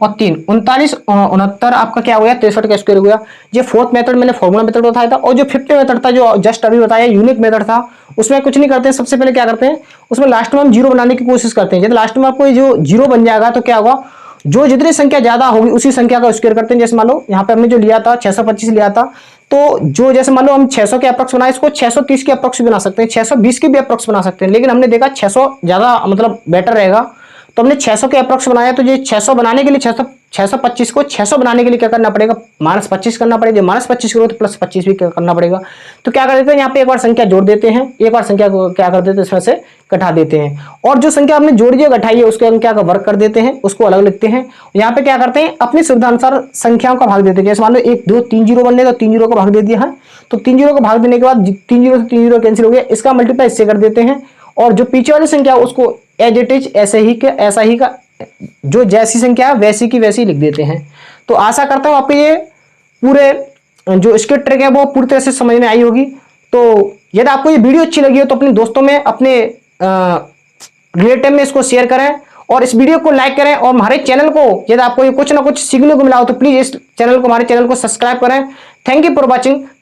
और 3 39 69 आपका क्या हो गया, 63 का स्क्वायर हो गया। ये फोर्थ मेथड मैंने फॉर्मूला मेथड बताया था। और जो फिफ्थ मेथड था जो जस्ट अभी बताया यूनिक मेथड था, उसमें कुछ नहीं करते हैं। सबसे पहले क्या करते हैं, उसमें लास्ट में हम जीरो बनाने की कोशिश करते हैं। जब लास्ट में आपको जो जीरो बन जाएगा तो क्या होगा, जो जितनी संख्या ज्यादा होगी उसी संख्या का स्क्वायर करते हैं। जैसे मान लो यहाँ पे हमने जो लिया था 625 लिया था, तो जो जैसे मान लो हम 600 के अप्रॉक्स बनाए, इसको 630 के अप्रॉक्स बना सकते हैं, 620 के भी अप्रॉक्स बना सकते हैं। लेकिन हमने देखा 600 ज्यादा मतलब बेटर रहेगा, तो हमने 600 के अप्रॉक्स बनाया। तो ये 600 बनाने के लिए 625 को 600 बनाने के लिए क्या करना पड़ेगा, -25 करना पड़ेगा। -25 करो तो +25 भी करना पड़ेगा। तो क्या कर देते हैं, यहाँ पे एक बार संख्या जोड़ देते हैं, एक बार संख्या को क्या कर देते हैं, इसमें से घटा देते हैं। और जो संख्या हमने जोड़ी है घटाई है उसके हम क्या वर्क कर देते हैं, उसको अलग लिखते हैं। यहाँ पे क्या करते हैं, अपनी सुविधा अनुसार संख्याओं का भाग देते हैं। जैसे मान लो 1 2 3 जीरो बनने, तो 3 जीरो को भाग दे दिया है। तो 3 जीरो को भाग देने के बाद 3 जीरो से 3 जीरो कैंसिल हो गया, इसका मल्टीप्लाई इससे कर देते हैं। और जो पीछे वाली संख्या उसको एज इट इज ऐसे ही का ऐसा ही का, जो जैसी संख्या है वैसी की वैसी लिख देते हैं। तो आशा करता हूं आपको ये पूरे जो इसके ट्रिक है वो पूरी तरह से समझ में आई होगी। तो यदि आपको ये वीडियो अच्छी लगी हो तो अपने दोस्तों में, अपने रिलेटिव में इसको शेयर करें, और इस वीडियो को लाइक करें। और हमारे चैनल को यदि आपको ये कुछ ना कुछ सीखने को मिला हो तो प्लीज इस चैनल को, हमारे चैनल को सब्सक्राइब करें। Thank you for watching.